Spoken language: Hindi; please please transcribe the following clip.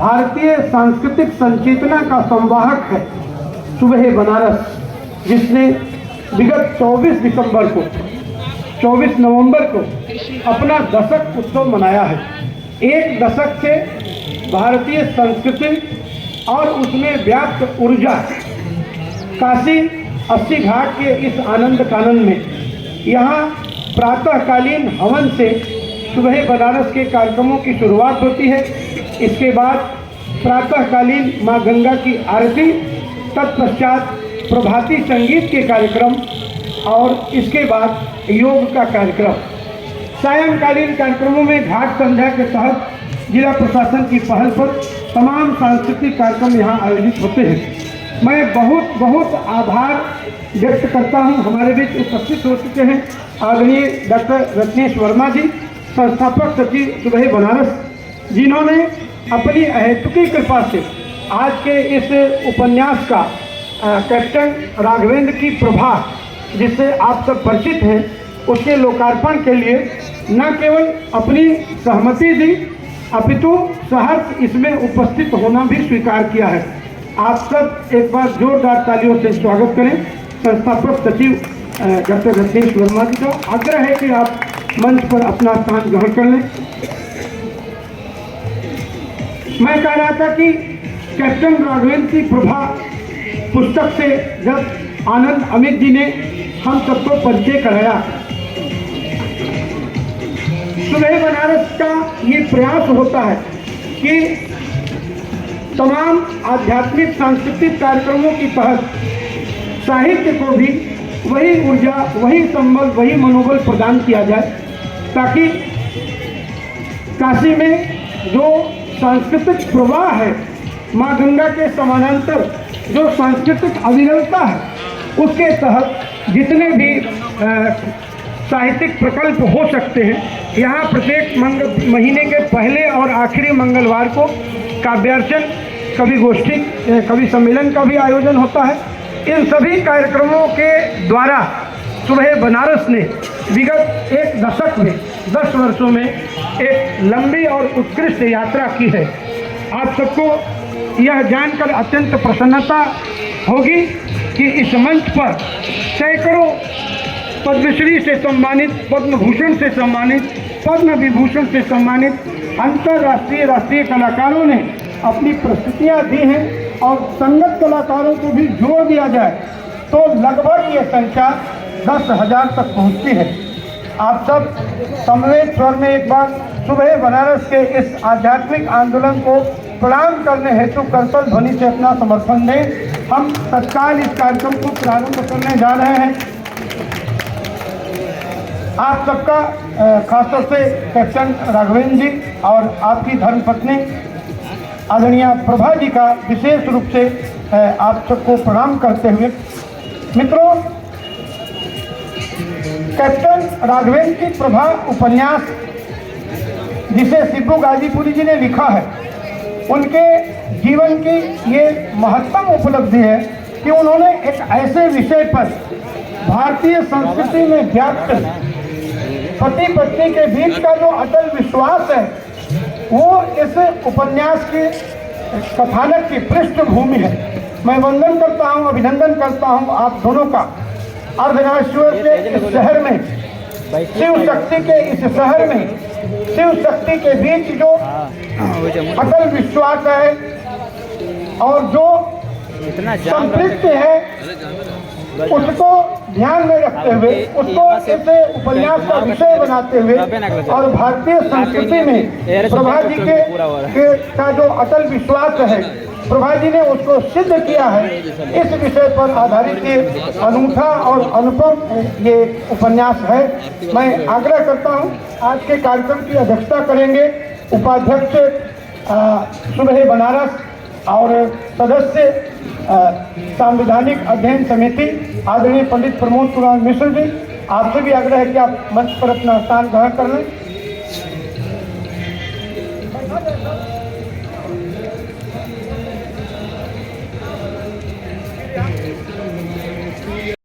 भारतीय सांस्कृतिक संचेतना का संवाहक है सुबह बनारस, जिसने विगत 24 नवंबर को अपना दशक उत्सव मनाया है। एक दशक से भारतीय संस्कृति और उसमें व्याप्त ऊर्जा काशी 80 घाट के इस आनंद कानन में यहाँ प्रातःकालीन हवन से सुबह बनारस के कार्यक्रमों की शुरुआत होती है। इसके बाद प्रातःकालीन माँ गंगा की आरती, तत्पश्चात प्रभाती संगीत के कार्यक्रम और इसके बाद योग का कार्यक्रम। सायंकालीन कार्यक्रमों में घाट संध्या के तहत जिला प्रशासन की पहल पर तमाम सांस्कृतिक कार्यक्रम यहाँ आयोजित होते हैं। मैं बहुत बहुत आभार व्यक्त करता हूँ। हमारे बीच उपस्थित हो चुके हैं आदरणीय डॉक्टर रत्नेश वर्मा जी, संस्थापक सचिव सुबह बनारस, जिन्होंने अपनी अहेतुकी कृपा से आज के इस उपन्यास का कैप्टन राघवेंद्र की प्रभा, जिससे आप सब परिचित हैं, उसके लोकार्पण के लिए न केवल अपनी सहमति दी अपितु सहर्ष इसमें उपस्थित होना भी स्वीकार किया है। आप सब एक बार जोरदार तालियों से स्वागत करें संस्थापक सचिव डॉक्टर रत्नेश वर्मा जी का। आग्रह है कि आप मंच पर अपना स्थान ग्रहण कर लें। मैं कह रहा था कि कैप्टन राघवेंद्र की प्रभा पुस्तक से जब आनंद अमित जी ने हम सबको परिचय कराया, सुबह बनारस का ये प्रयास होता है कि तमाम आध्यात्मिक सांस्कृतिक कार्यक्रमों की तहत साहित्य को भी वही ऊर्जा, वही संबल, वही मनोबल प्रदान किया जाए, ताकि काशी में जो सांस्कृतिक प्रवाह है, माँ गंगा के समानांतर जो सांस्कृतिक अविरलता है, उसके तहत जितने भी साहित्यिक प्रकल्प हो सकते हैं, यहाँ प्रत्येक महीने के पहले और आखिरी मंगलवार को काव्यार्चन, कवि गोष्ठी, कवि सम्मेलन का भी आयोजन होता है। इन सभी कार्यक्रमों के द्वारा सुबह बनारस ने विगत एक दशक में 10 वर्षों में एक लंबी और उत्कृष्ट यात्रा की है। आप सबको यह जानकर अत्यंत प्रसन्नता होगी कि इस मंच पर सैकड़ों पद्मश्री से सम्मानित, पद्म भूषण से सम्मानित, पद्म विभूषण से सम्मानित अंतर्राष्ट्रीय, राष्ट्रीय कलाकारों ने अपनी प्रस्तुतियाँ दी हैं और संगत कलाकारों को भी जोड़ दिया जाए तो लगभग ये संख्या 10,000 तक पहुँचती है। आप सब समवेत स्वर में एक बार सुबह बनारस के इस आध्यात्मिक आंदोलन को प्रणाम करने हेतु करतल ध्वनि से अपना समर्थन दें। हम तत्काल इस कार्यक्रम को प्रारंभ करने जा रहे हैं। आप सबका खासतौर से कैप्टन राघवेंद्र जी और आपकी धर्मपत्नी आदरणीय प्रभा जी का विशेष रूप से आप सबको प्रणाम करते हुए, मित्रों, कैप्टन राघवेंद्र की प्रभा उपन्यास जिसे सिब्बू गाजीपुरी जी ने लिखा है, उनके जीवन की ये महत्तम उपलब्धि है कि उन्होंने एक ऐसे विषय पर भारतीय संस्कृति में व्याप्त पति पत्नी के बीच का जो अटल विश्वास है, वो इस उपन्यास के कथानक की पृष्ठभूमि है। मैं वंदन करता हूँ, अभिनंदन करता हूँ आप दोनों का। अर्धनारीश्वर के इस शहर में, शिव शक्ति के इस शहर में, शिव शक्ति के बीच जो अटल विश्वास है और जो संतृप्ति है, उसको ध्यान में रखते हुए, उसको इसे उपन्यास का विषय बनाते हुए और भारतीय संस्कृति में प्रभा जी का जो अटल विश्वास है, प्रभा जी ने उसको सिद्ध किया है। इस विषय पर आधारित ये अनूठा और अनुपम ये उपन्यास है। मैं आग्रह करता हूँ, आज के कार्यक्रम की अध्यक्षता करेंगे उपाध्यक्ष सुबह बनारस और सदस्य संवैधानिक अध्ययन समिति आदरणीय पंडित प्रमोद कुमार मिश्र जी। आपसे भी आग्रह है कि आप मंच पर अपना स्थान ग्रहण कर लें।